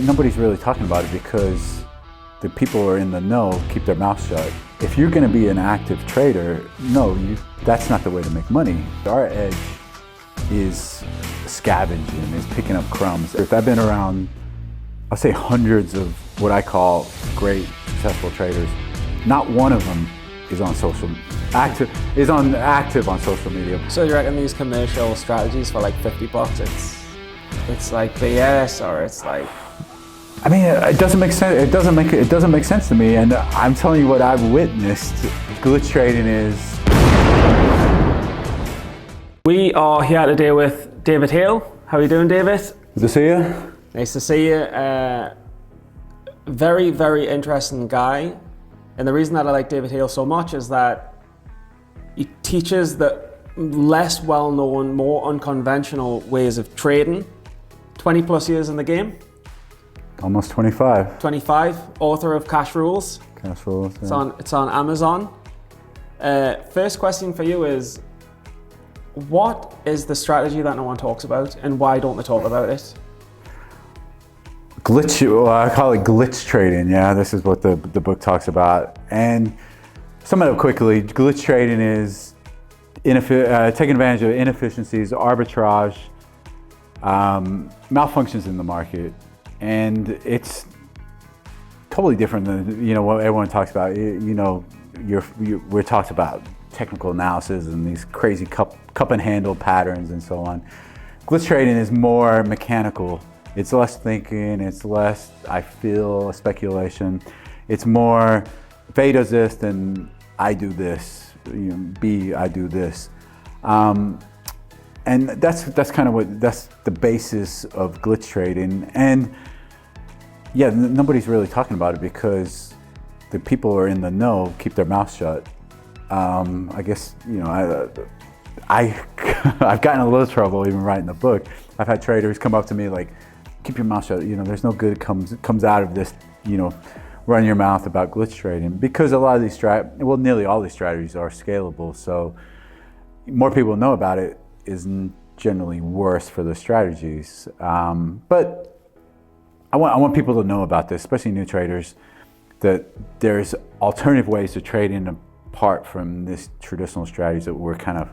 Nobody's really talking about it because the people who are in the know keep their mouth shut. If you're going to be an active trader, that's not the way to make money. Our edge is scavenging, is picking up crumbs. I've been around, I'll say hundreds of what I call great, successful traders. Not one of them is active on social media. So you reckon these commercial strategies for like $50, it's like BS, or it's like? I mean, it doesn't make sense. It doesn't make sense to me. And I'm telling you what I've witnessed. Glitch trading is. We are here today with David Hale. How are you doing, David? Good to see you. Nice to see you. Very, very interesting guy. And the reason that I like David Hale so much is that he teaches the less well-known, more unconventional ways of trading. 20 plus years in the game. Almost 25. 25, author of Cash Rules. Cash Rules, yeah. It's on Amazon. First question for you is, what is the strategy that no one talks about, and why don't they talk about it? I call it glitch trading. Yeah, this is what the book talks about. And sum it up quickly, glitch trading is taking advantage of inefficiencies, arbitrage, malfunctions in the market. And it's totally different than what everyone talks about. We're talking about technical analysis and these crazy cup and handle patterns and so on. Glitch trading is more mechanical. It's less thinking. It's less I feel speculation. It's more if A does this, then I do this. B, I do this. And that's kind of that's the basis of glitch trading. And yeah, nobody's really talking about it because the people who are in the know keep their mouth shut. I guess, I've gotten a little trouble even writing the book. I've had traders come up to me like, keep your mouth shut. There's no good comes out of this, run your mouth about glitch trading, because a lot of these nearly all these strategies are scalable. So more people know about it is generally worse for the strategies. But I want people to know about this, especially new traders, that there's alternative ways to trade in apart from this traditional strategies that we're kind of,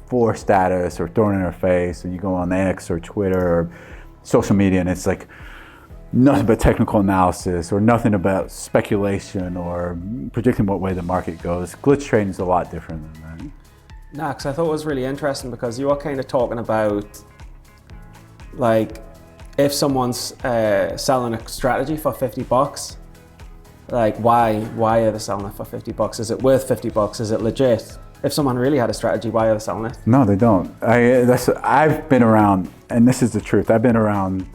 for status or thrown in our face. And you go on X or Twitter or social media and it's like nothing but technical analysis or nothing about speculation or predicting what way the market goes. Glitch trading is a lot different than that. Nah, because I thought it was really interesting because you were kind of talking about, like, if someone's selling a strategy for $50, like why are they selling it for $50? Is it worth $50? Is it legit? If someone really had a strategy, why are they selling it? No, they don't. I've been around, and this is the truth. I've been around,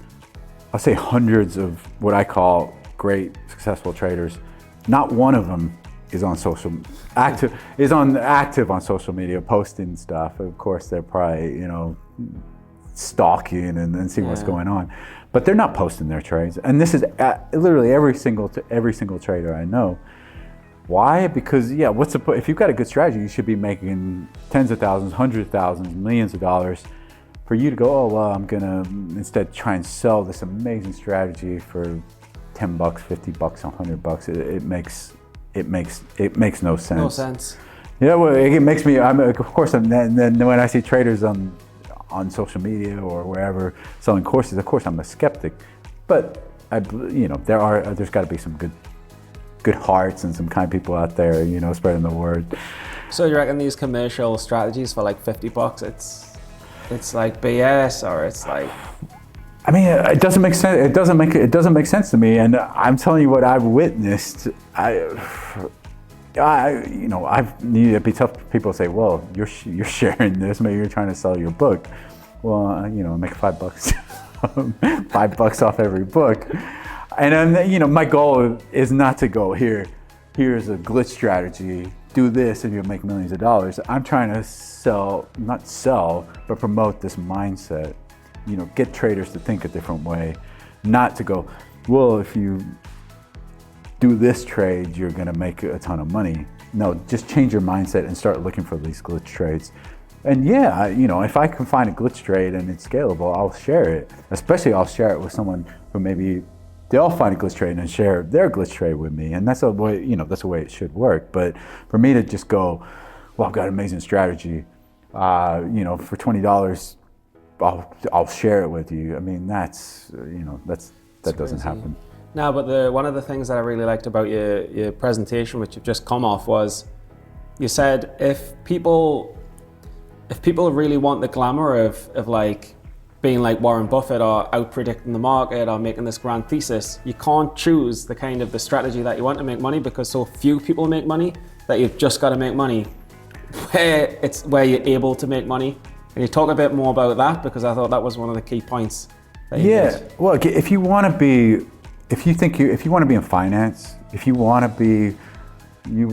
I'll say hundreds of what I call great, successful traders. Not one of them is active on social media, posting stuff. Of course, they're probably stalking and seeing what's going on, but they're not posting their trades. And this is literally every single trader I know. Why? Because what's the point? If you've got a good strategy, you should be making tens of thousands, hundreds of thousands, millions of dollars. For you to go, oh well, I'm gonna instead try and sell this amazing strategy for $10, $50, $100. It makes no sense. No sense. Yeah, well, it makes me. Then when I see traders on social media or wherever selling courses, of course I'm a skeptic. But there's got to be some good hearts and some kind people out there, spreading the word. So you reckon these commercial strategies for like $50, it's like BS, or it's like? I mean, it doesn't make sense. It doesn't make sense to me. And I'm telling you what I've witnessed. It'd be tough. People say, "Well, you're sharing this. Maybe you're trying to sell your book." Well, I make $5, $5 off every book. And then, my goal is not to go here's a glitch strategy. Do this and you'll make millions of dollars. I'm trying to not sell, but promote this mindset. Get traders to think a different way, not to go, well, if you do this trade, you're gonna make a ton of money. No, just change your mindset and start looking for these glitch trades. And yeah, if I can find a glitch trade and it's scalable, I'll share it. Especially I'll share it with someone who maybe they'll find a glitch trade and share their glitch trade with me. And that's the way, that's the way it should work. But for me to just go, well, I've got an amazing strategy, for $20, I'll share it with you. I mean, that doesn't happen. No, but one of the things that I really liked about your presentation, which you've just come off, was you said if people really want the glamour of like being like Warren Buffett or out predicting the market or making this grand thesis, you can't choose the strategy that you want to make money because so few people make money that you've just got to make money where you're able to make money. Can you talk a bit more about that? Because I thought that was one of the key points that you made. Well, if you want to be in finance, if you want to be, you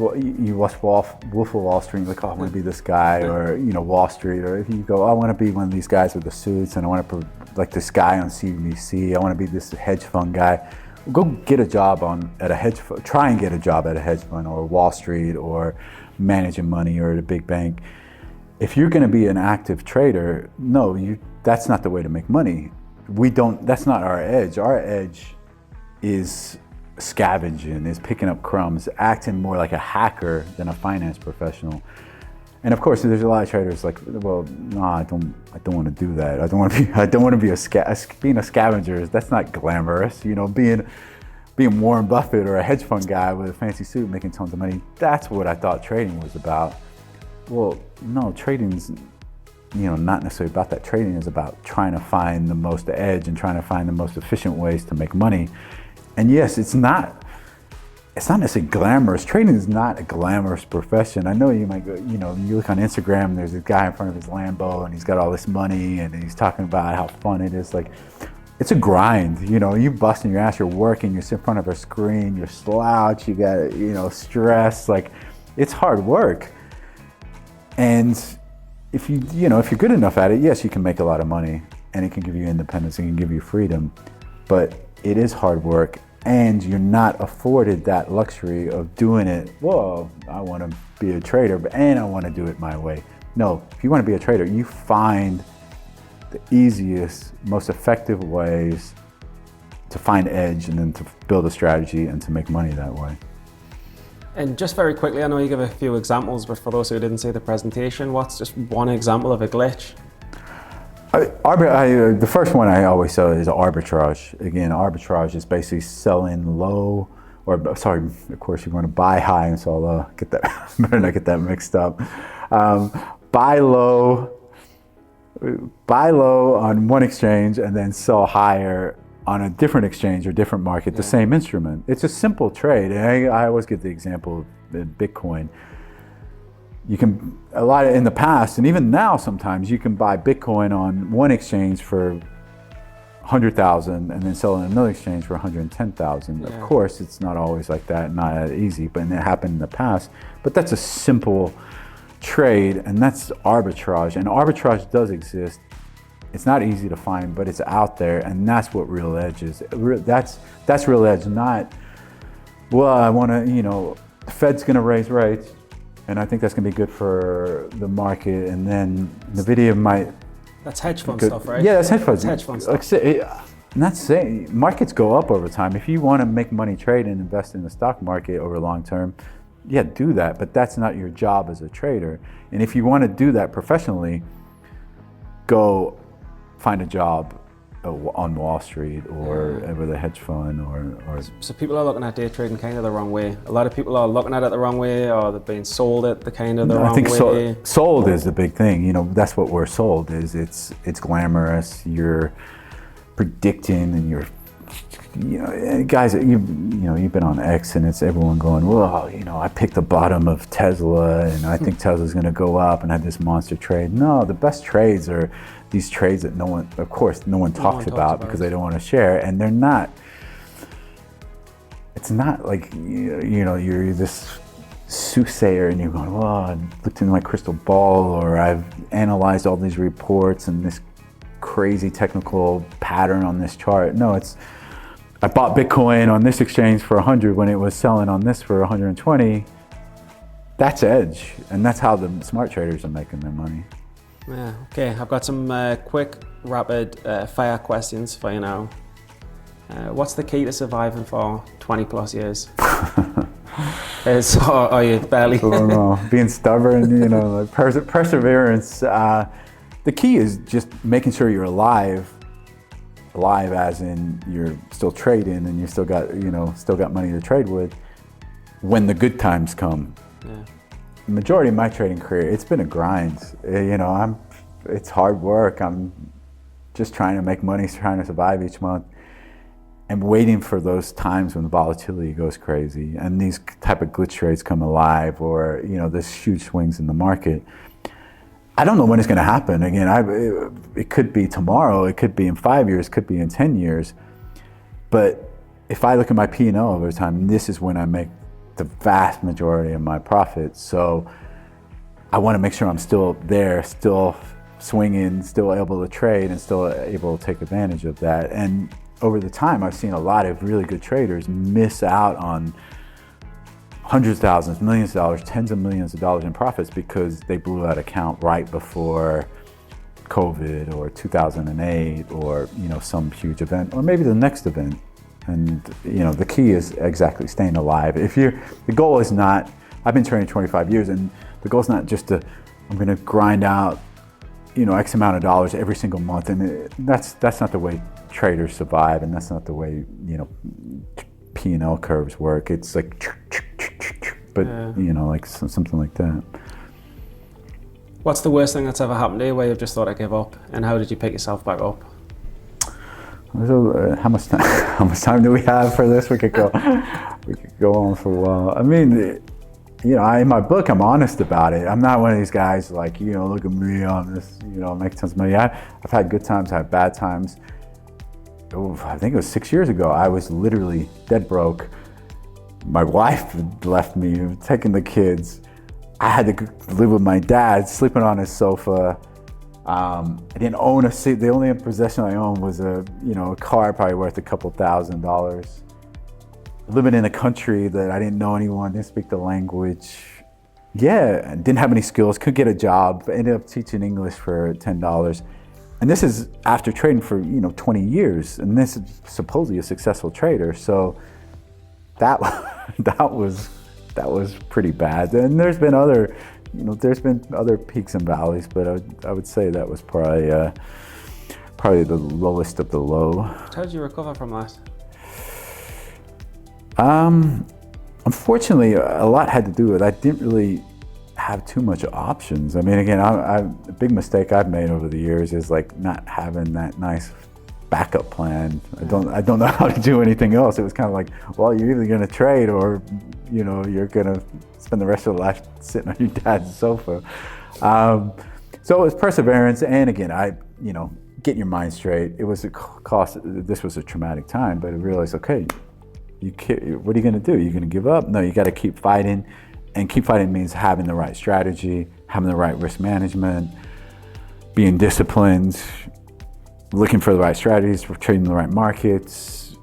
watch Wolf of Wall Street, you're like, oh, I want to be this guy, or Wall Street, or if you go, oh, I want to be one of these guys with the suits, and I want to like this guy on CNBC, I want to be this hedge fund guy. Go get a job at a hedge fund. Try and get a job at a hedge fund or Wall Street or managing money or at a big bank. If you're going to be an active trader, that's not the way to make money. That's not our edge. Our edge is scavenging, is picking up crumbs, acting more like a hacker than a finance professional. And of course, there's a lot of traders like, well, no, I don't want to do that. I don't want to be being a scavenger. That's not glamorous. Being Warren Buffett or a hedge fund guy with a fancy suit making tons of money. That's what I thought trading was about. Well, no, trading's not necessarily about that. Trading is about trying to find the most edge and trying to find the most efficient ways to make money. And yes, it's not necessarily glamorous. Trading is not a glamorous profession. I know you might go, you look on Instagram, there's a guy in front of his Lambo and he's got all this money and he's talking about how fun it is. Like, it's a grind, you busting your ass, you're working, you're in front of a screen, you're slouched, you got, stress, like, it's hard work. And if you're good enough at it, yes, you can make a lot of money and it can give you independence, it can give you freedom, but it is hard work. And you're not afforded that luxury of doing it, well, I want to be a trader, and I want to do it my way. No, if you want to be a trader, you find the easiest, most effective ways to find edge and then to build a strategy and to make money that way. And just very quickly, I know you give a few examples, but for those who didn't see the presentation, what's just one example of a glitch? The first one I always say is arbitrage. Again, arbitrage is basically selling low, of course you want to buy high and sell low. Better not get that mixed up. Buy low on one exchange and then sell higher on a different exchange or different market, the same instrument. It's a simple trade. And I always give the example of Bitcoin. You can, in the past, and even now sometimes, you can buy Bitcoin on one exchange for 100,000 and then sell on another exchange for 110,000. Yeah. Of course, it's not always like that, not that easy, but it happened in the past. But that's a simple trade, and that's arbitrage. And arbitrage does exist. It's not easy to find, but it's out there, and that's what real edge is. That's real edge, not, well, I want to, the Fed's going to raise rates, and I think that's going to be good for the market, and then NVIDIA might... That's hedge fund stuff, right? Yeah, that's hedge fund. That's hedge fund stuff. Not saying markets go up over time. If you want to make money trade and invest in the stock market over long term, yeah, do that, but that's not your job as a trader. And if you want to do that professionally, go find a job on Wall Street or with a hedge fund or... So people are looking at day trading kind of the wrong way. A lot of people are looking at it the wrong way, or they're being sold it the wrong way. I think sold is the big thing. That's what we're sold is. It's glamorous. You're predicting, and you're, guys, you've been on X, and it's everyone going, well, I picked the bottom of Tesla, and I think Tesla's going to go up, and I had this monster trade. No, the best trades are these trades that no one talks about because they don't want to share, and they're not. It's not like you're this soothsayer and you're going, well, I looked into my crystal ball, or I've analyzed all these reports and this crazy technical pattern on this chart. No, it's I bought Bitcoin on this exchange for 100 when it was selling on this for 120. That's edge, and that's how the smart traders are making their money. Yeah, okay. I've got some quick, rapid fire questions for you now. What's the key to surviving for 20 plus years? Are you barely? I don't know. Being stubborn, like perseverance. The key is just making sure you're alive. Alive, as in you're still trading and you still got money to trade with when the good times come. Yeah. The majority of my trading career, it's been a grind. It's hard work. I'm just trying to make money, trying to survive each month, and waiting for those times when the volatility goes crazy and these type of glitch trades come alive, or there's huge swings in the market. I don't know when it's going to happen. Again, it could be tomorrow, it could be in 5 years, it could be in 10 years. But if I look at my P&L over time, this is when I make the vast majority of my profits. So I want to make sure I'm still there, still swinging, still able to trade, and still able to take advantage of that. And over the time, I've seen a lot of really good traders miss out on hundreds of thousands, millions of dollars, tens of millions of dollars in profits because they blew out account right before COVID or 2008 or some huge event, or maybe the next event. And the key is exactly staying alive. The goal is not, I've been trading 25 years, and the goal is not just I'm going to grind out X amount of dollars every single month, and that's not the way traders survive, and that's not the way P&L curves work. It's like, but like something like that. What's the worst thing that's ever happened to you where you've just thought, I give up, and how did you pick yourself back up? So, how much time do we have for this? We could go on for a while. I mean, in my book, I'm honest about it. I'm not one of these guys like, look at me on this, make tons of money. I've had good times, I've had bad times. I think it was 6 years ago, I was literally dead broke. My wife left me, taking the kids. I had to live with my dad, sleeping on his sofa. I didn't own a seat. The only possession I owned was a car probably worth a couple $1,000s. Living in a country that I didn't know anyone, didn't speak the language. Yeah, didn't have any skills, couldn't get a job, ended up teaching English for $10. And this is after trading for 20 years, and this is supposedly a successful trader. So that was pretty bad. And there's been other peaks and valleys, but I would say that was probably the lowest of the low. How did you recover from that? Unfortunately, a lot had to do with I didn't really have too much options. I mean, again, a big mistake I've made over the years is like not having that nice backup plan. I don't know how to do anything else. It was kind of like, well, you're either going to trade or you're going to spend the rest of your life sitting on your dad's sofa. So it was perseverance, and again, getting your mind straight. It was a cost. This was a traumatic time, but I realized, okay, what are you going to do? You're going to give up? No, you got to keep fighting. And keep fighting means having the right strategy, having the right risk management, being disciplined, looking for the right strategies, for trading the right markets.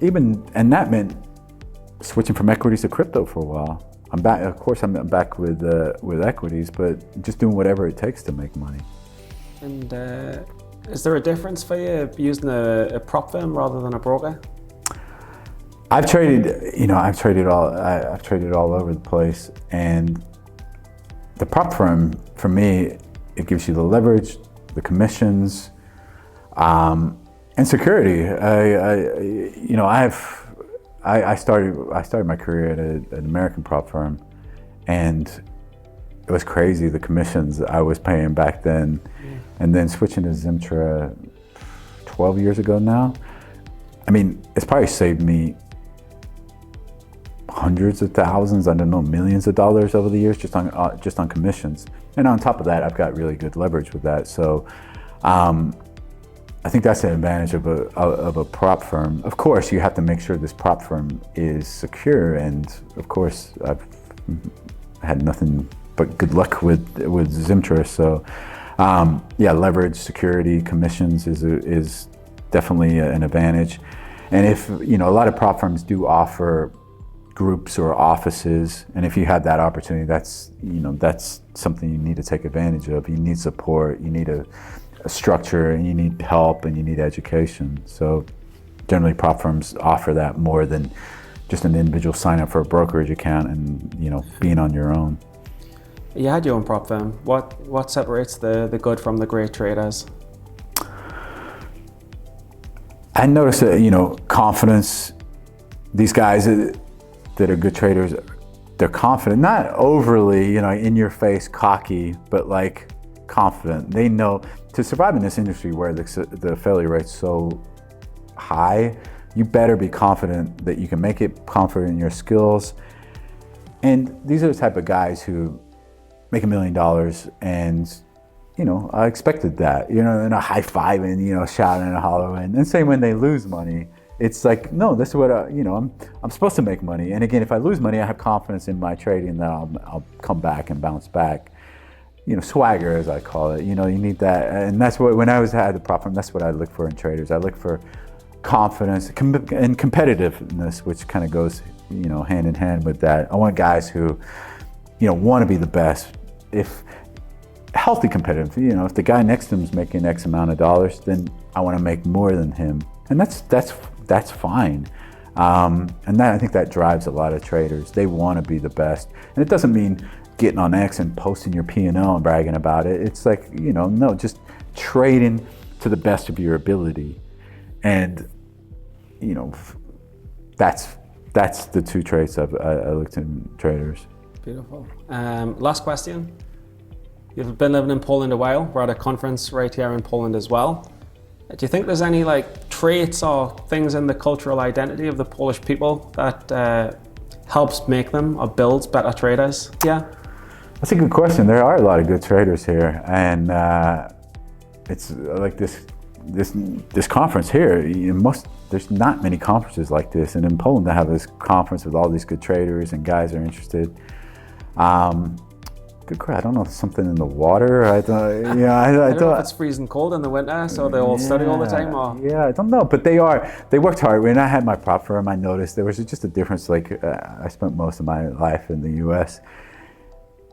And that meant switching from equities to crypto for a while. I'm back. Of course, I'm back with equities, but just doing whatever it takes to make money. And is there a difference for you using a prop firm rather than a broker? I've traded all over the place, and the prop firm for me, it gives you the leverage, the commissions, and security. I started my career at an American prop firm, and it was crazy the commissions I was paying back then, and then switching to Zimtra 12 years ago now. I mean, it's probably saved me hundreds of thousands, I don't know, millions of dollars over the years just on commissions. And on top of that, I've got really good leverage with that. So I think that's the advantage of a prop firm. Of course, you have to make sure this prop firm is secure, and of course, I've had nothing but good luck with Zimtra. So leverage, security, commissions is definitely an advantage. And if a lot of prop firms do offer groups or offices, and if you have that opportunity, that's something you need to take advantage of. You need support, you need a structure, and you need help, and you need education. So generally prop firms offer that more than just an individual sign up for a brokerage account and being on your own. You had your own prop firm. What separates the good from the great traders? I noticed that confidence. These guys that are good traders, they're confident, not overly in your face cocky, but like confident. They know to survive in this industry where the failure rate's so high, you better be confident that you can make it, confident in your skills. And these are the type of guys who make $1 million, and I expected that, and a high-fiving, shouting and hollering. And same when they lose money, it's like, no, this is what I'm supposed to make money. And again, if I lose money, I have confidence in my trading that I'll come back and bounce back. Swagger, as I call it. You need that, and that's what when I had the prop firm, that's what I look for in traders. I look for confidence and competitiveness, which kind of goes hand in hand with that. I want guys who want to be the best. If healthy competitive, if the guy next to him is making X amount of dollars, then I want to make more than him, and that's fine. And I think that drives a lot of traders. They want to be the best, and it doesn't mean getting on X and posting your P&L and bragging about it. It's like no, just trading to the best of your ability, and that's the two traits I looked in traders. Beautiful. Last question. You've been living in Poland a while. We're at a conference right here in Poland as well. Do you think there's any traits or things in the cultural identity of the Polish people that helps make them or builds better traders? Yeah. That's a good question. There are a lot of good traders here, and it's like this conference here. There's not many conferences like this, and in Poland to have this conference with all these good traders and guys are interested. Good crowd. I don't know if it's something in the water. I don't know if it's freezing cold in the winter, so they all study all the time. Or I don't know, but they worked hard. When I had my prop firm, I noticed there was just a difference. I spent most of my life in the U.S.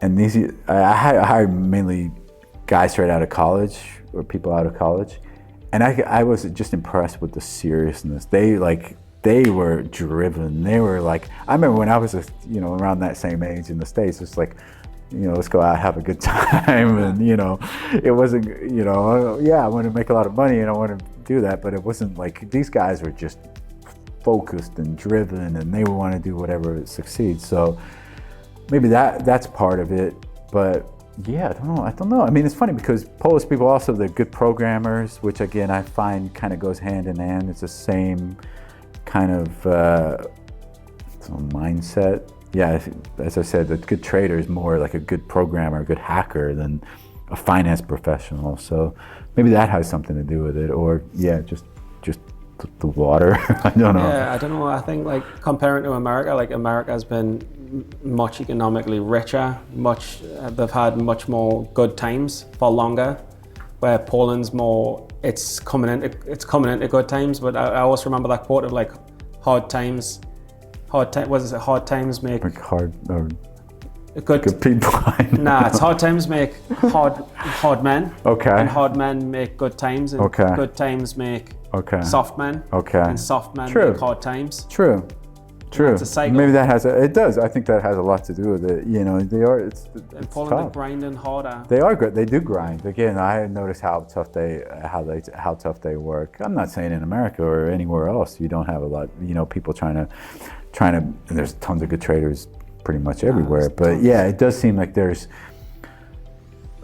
and I hired mainly guys straight out of college or people out of college, and I was just impressed with the seriousness. They were driven. They were I remember when I was around that same age in the States, it's let's go out, have a good time. And, it wasn't, I want to make a lot of money and I want to do that, but it wasn't these guys were just focused and driven and they want to do whatever succeeds. So maybe that's part of it, but I don't know. I mean, it's funny because Polish people also, they're good programmers, which again, I find kind of goes hand in hand. It's the same kind of mindset. Yeah, as I said, a good trader is more like a good programmer, a good hacker than a finance professional. So maybe that has something to do with it, or just the water. I don't know. Yeah, I don't know. I think comparing to America, America has been much economically richer. They've had much more good times for longer. Where Poland's more, it's coming into good times. But I always remember that quote of hard times. Hard times make good people. Nah, it's hard times make hard men. Okay. And hard men make good times. And good times make soft men. Okay. And soft men make hard times. True. It's a cycle. Maybe it does. I think that has a lot to do with it. They are. It's Poland are grinding harder. They are good. They do grind. Again, I noticed how tough they work. I'm not saying in America or anywhere else you don't have a lot. People trying to. And there's tons of good traders pretty much everywhere. But it does seem like there's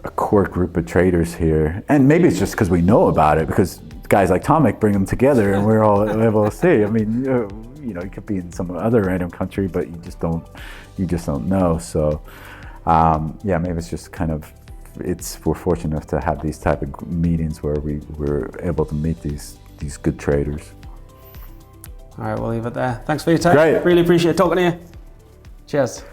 a core group of traders here, and maybe it's just because we know about it because guys like Tomek bring them together, and we're all able to see. I mean, you could be in some other random country, but you just don't know. So, maybe it's just kind of we're fortunate enough to have these type of meetings where we're able to meet these good traders. All right, we'll leave it there. Thanks for your time. Great. Really appreciate talking to you. Cheers.